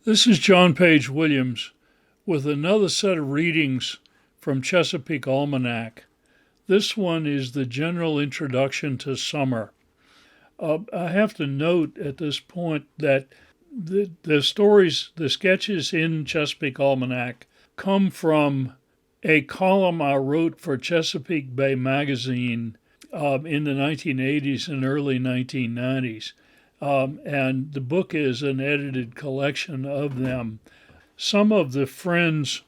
This is John Page Williams with another set of readings from Chesapeake Almanac. This one is the general introduction to summer. I have to note at this point that the sketches in Chesapeake Almanac come from a column I wrote for Chesapeake Bay Magazine in the 1980s and early 1990s. And the book is an edited collection of them. Some of the friends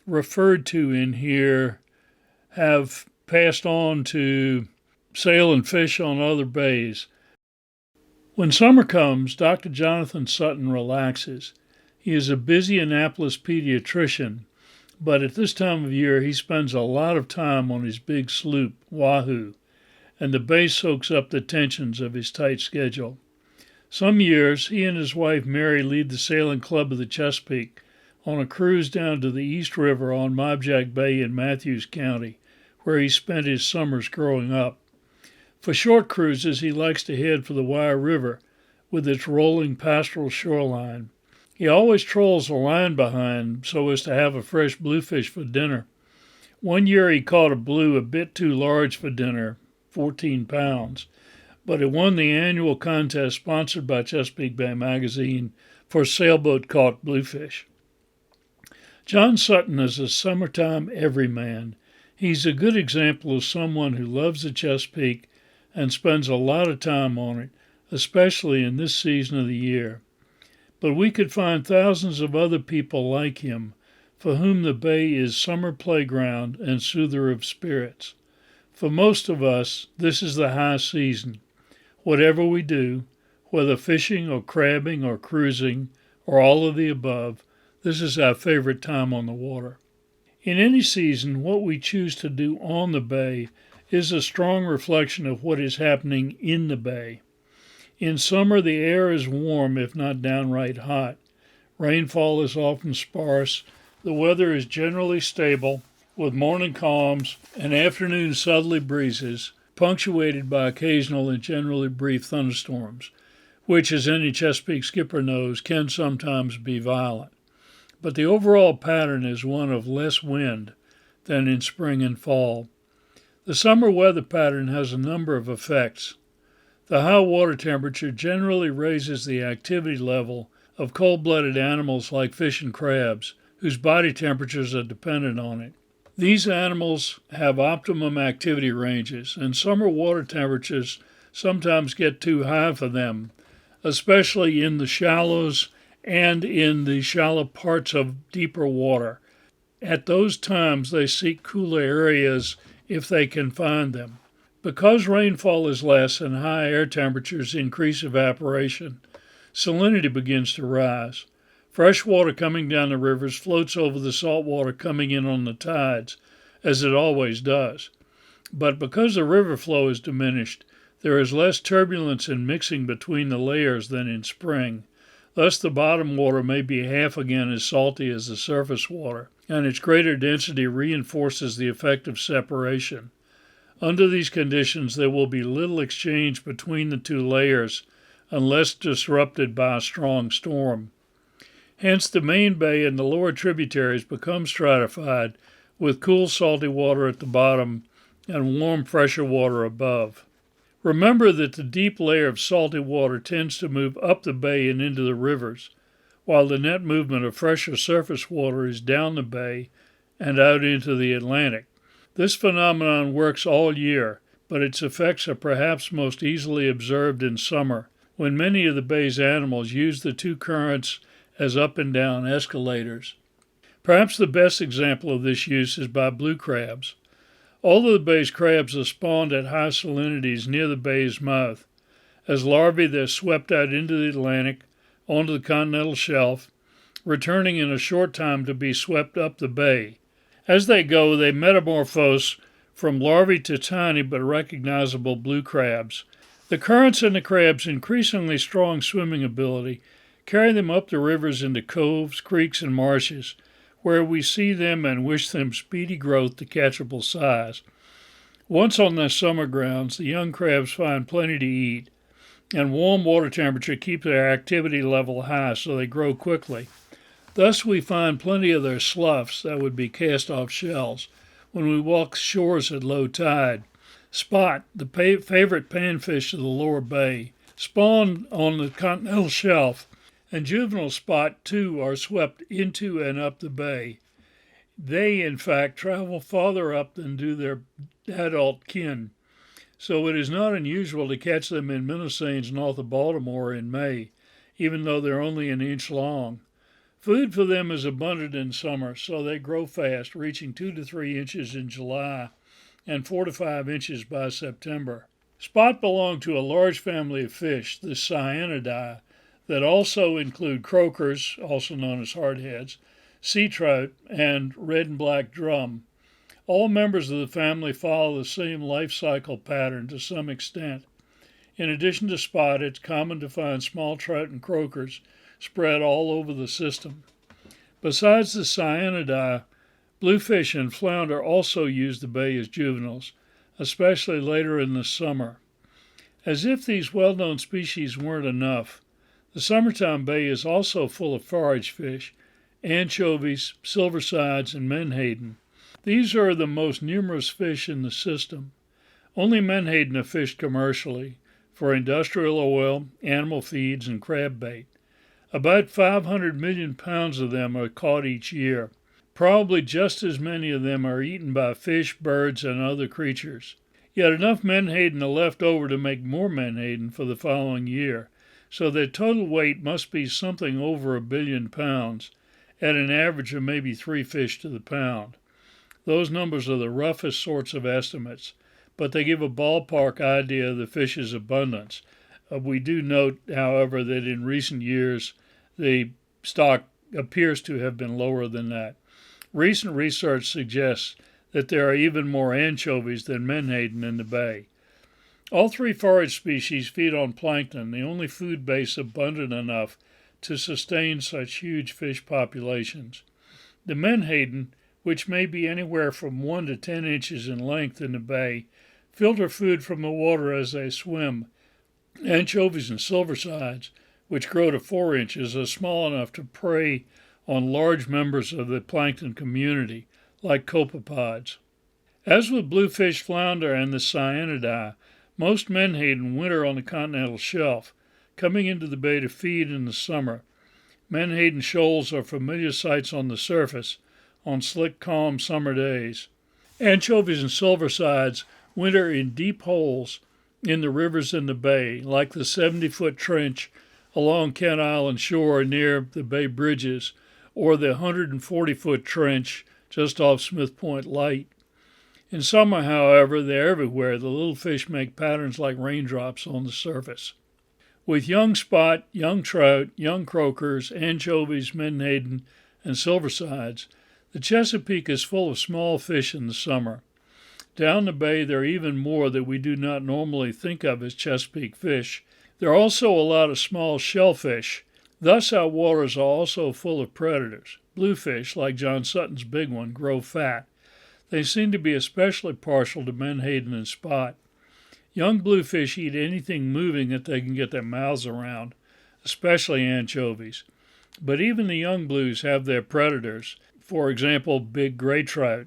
referred to in here have passed on to sail and fish on other bays. When summer comes, Dr. Jonathan Sutton relaxes. He is a busy Annapolis pediatrician, but at this time of year he spends a lot of time on his big sloop, Wahoo, and the bay soaks up the tensions of his tight schedule. Some years, he and his wife Mary lead the Sailing Club of the Chesapeake on a cruise down to the East River on Mobjack Bay in Matthews County, where he spent his summers growing up. For short cruises, he likes to head for the Wye River with its rolling pastoral shoreline. He always trolls a line behind so as to have a fresh bluefish for dinner. One year he caught a blue a bit too large for dinner, 14 pounds, but it won the annual contest sponsored by Chesapeake Bay Magazine for sailboat caught bluefish. John Sutton is a summertime everyman. He's a good example of someone who loves the Chesapeake and spends a lot of time on it, especially in this season of the year. But we could find thousands of other people like him, for whom the bay is summer playground and soother of spirits. For most of us, this is the high season. Whatever we do, whether fishing or crabbing or cruising or all of the above, this is our favorite time on the water. In any season, what we choose to do on the bay is a strong reflection of what is happening in the bay. In summer, the air is warm, if not downright hot. Rainfall is often sparse. The weather is generally stable, with morning calms and afternoon southerly breezes, punctuated by occasional and generally brief thunderstorms, which, as any Chesapeake skipper knows, can sometimes be violent. But the overall pattern is one of less wind than in spring and fall. The summer weather pattern has a number of effects. The high water temperature generally raises the activity level of cold-blooded animals like fish and crabs, whose body temperatures are dependent on it. These animals have optimum activity ranges, and summer water temperatures sometimes get too high for them, especially in the shallows and in the shallow parts of deeper water. At those times, they seek cooler areas if they can find them. Because rainfall is less and high air temperatures increase evaporation, salinity begins to rise. Fresh water coming down the rivers floats over the salt water coming in on the tides, as it always does. But because the river flow is diminished, there is less turbulence and mixing between the layers than in spring. Thus the bottom water may be half again as salty as the surface water, and its greater density reinforces the effect of separation. Under these conditions, there will be little exchange between the two layers unless disrupted by a strong storm. Hence, the main bay and the lower tributaries become stratified, with cool salty water at the bottom and warm fresher water above. Remember that the deep layer of salty water tends to move up the bay and into the rivers, while the net movement of fresher surface water is down the bay and out into the Atlantic. This phenomenon works all year, but its effects are perhaps most easily observed in summer, when many of the bay's animals use the two currents as up and down escalators. Perhaps the best example of this use is by blue crabs. All of the bay's crabs are spawned at high salinities near the bay's mouth. As larvae, they're swept out into the Atlantic, onto the continental shelf, returning in a short time to be swept up the bay. As they go, they metamorphose from larvae to tiny but recognizable blue crabs. The currents in the crabs' increasingly strong swimming ability carry them up the rivers into coves, creeks, and marshes, where we see them and wish them speedy growth to catchable size. Once on their summer grounds, the young crabs find plenty to eat, and warm water temperature keep their activity level high so they grow quickly. Thus, we find plenty of their sloughs, that would be cast off shells, when we walk shores at low tide. Spot, the favorite panfish of the lower bay, spawn on the continental shelf, and juvenile spot too are swept into and up the bay. They, in fact, travel farther up than do their adult kin, so it is not unusual to catch them in Minnesanes north of Baltimore in May, even though they're only an inch long. Food for them is abundant in summer, so they grow fast, reaching 2 to 3 inches in July and 4 to 5 inches by September. Spot belong to a large family of fish, the Cyanidae, that also include croakers, also known as hardheads, sea trout, and red and black drum. All members of the family follow the same life cycle pattern to some extent. In addition to spot, it's common to find small trout and croakers spread all over the system. Besides the Cyanidae, bluefish and flounder also use the bay as juveniles, especially later in the summer. As if these well-known species weren't enough, the summertime bay is also full of forage fish, anchovies, silversides, and menhaden. These are the most numerous fish in the system. Only menhaden are fished commercially for industrial oil, animal feeds, and crab bait. About 500 million pounds of them are caught each year. Probably just as many of them are eaten by fish, birds, and other creatures. Yet enough menhaden are left over to make more menhaden for the following year, so their total weight must be something over 1 billion pounds, at an average of maybe 3 fish to the pound. Those numbers are the roughest sorts of estimates, but they give a ballpark idea of the fish's abundance. We do note, however, that in recent years the stock appears to have been lower than that. Recent research suggests that there are even more anchovies than menhaden in the bay. All 3 forage species feed on plankton, the only food base abundant enough to sustain such huge fish populations. The menhaden, which may be anywhere from 1 to 10 inches in length in the bay, filter food from the water as they swim. Anchovies and silversides, which grow to 4 inches, are small enough to prey on large members of the plankton community, like copepods. As with bluefish, flounder, and the Cyanidae, most menhaden winter on the continental shelf, coming into the bay to feed in the summer. Menhaden shoals are familiar sights on the surface on slick, calm summer days. Anchovies and silversides winter in deep holes in the rivers in the bay, like the 70-foot trench along Kent Island shore near the bay bridges, or the 140-foot trench just off Smith Point Light. In summer, however, they're everywhere. The little fish make patterns like raindrops on the surface. With young spot, young trout, young croakers, anchovies, menhaden, and silversides, the Chesapeake is full of small fish in the summer. Down the bay, there are even more that we do not normally think of as Chesapeake fish. There are also a lot of small shellfish. Thus, our waters are also full of predators. Bluefish, like John Sutton's big one, grow fat. They seem to be especially partial to menhaden and spot. Young bluefish eat anything moving that they can get their mouths around, especially anchovies. But even the young blues have their predators, for example, big gray trout.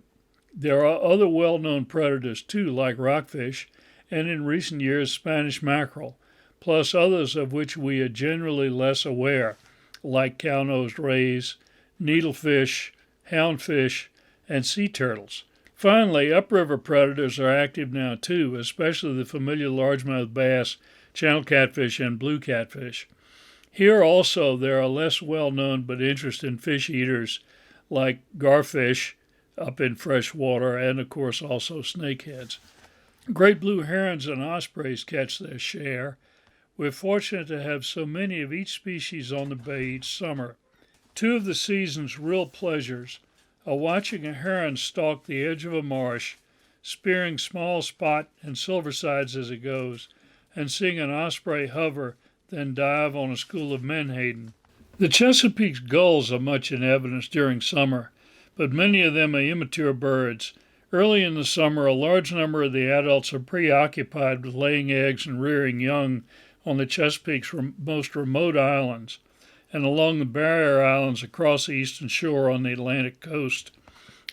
There are other well-known predators too, like rockfish, and in recent years Spanish mackerel, plus others of which we are generally less aware, like cow-nosed rays, needlefish, houndfish, and sea turtles. Finally, upriver predators are active now too, especially the familiar largemouth bass, channel catfish, and blue catfish. Here also there are less well-known but interesting fish eaters like garfish up in fresh water, and of course also snakeheads. Great blue herons and ospreys catch their share. We're fortunate to have so many of each species on the bay each summer. Two of the season's real pleasures are watching a heron stalk the edge of a marsh, spearing small spot and silversides as it goes, and seeing an osprey hover, then dive on a school of menhaden. The Chesapeake's gulls are much in evidence during summer, but many of them are immature birds. Early in the summer, a large number of the adults are preoccupied with laying eggs and rearing young on the Chesapeake's most remote islands and along the barrier islands across the eastern shore on the Atlantic coast.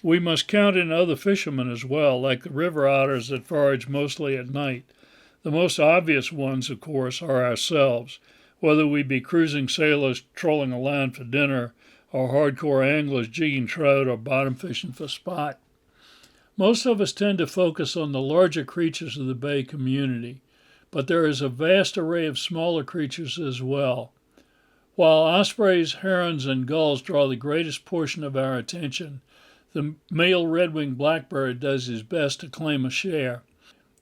We must count in other fishermen as well, like the river otters that forage mostly at night. The most obvious ones, of course, are ourselves, whether we be cruising sailors trolling a line for dinner, or hardcore anglers jigging trout or bottom fishing for spot. Most of us tend to focus on the larger creatures of the bay community, but there is a vast array of smaller creatures as well. While ospreys, herons, and gulls draw the greatest portion of our attention, the male red-winged blackbird does his best to claim a share.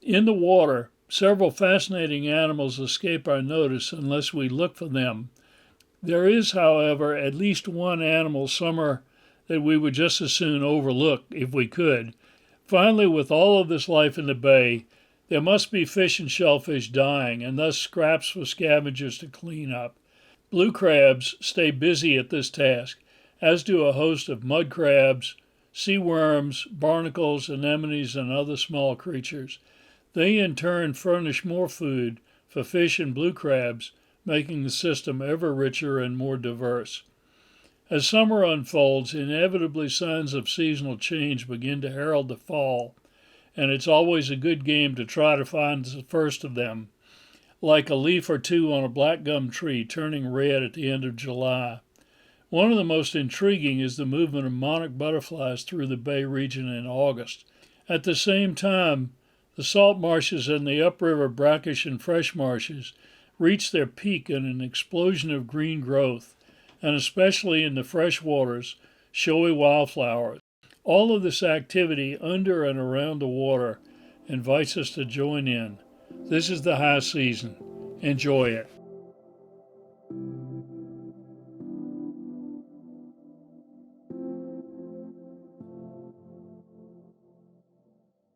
In the water, several fascinating animals escape our notice unless we look for them. There is, however, at least one animal somewhere that we would just as soon overlook if we could. Finally, with all of this life in the bay, there must be fish and shellfish dying, and thus scraps for scavengers to clean up. Blue crabs stay busy at this task, as do a host of mud crabs, sea worms, barnacles, anemones, and other small creatures. They in turn furnish more food for fish and blue crabs, making the system ever richer and more diverse. As summer unfolds, inevitably signs of seasonal change begin to herald the fall, and it's always a good game to try to find the first of them, like a leaf or two on a black gum tree turning red at the end of July. One of the most intriguing is the movement of monarch butterflies through the bay region in August. At the same time, the salt marshes and the upriver brackish and fresh marshes reach their peak in an explosion of green growth, and especially in the fresh waters, showy wildflowers. All of this activity under and around the water invites us to join in. This is the high season. Enjoy it.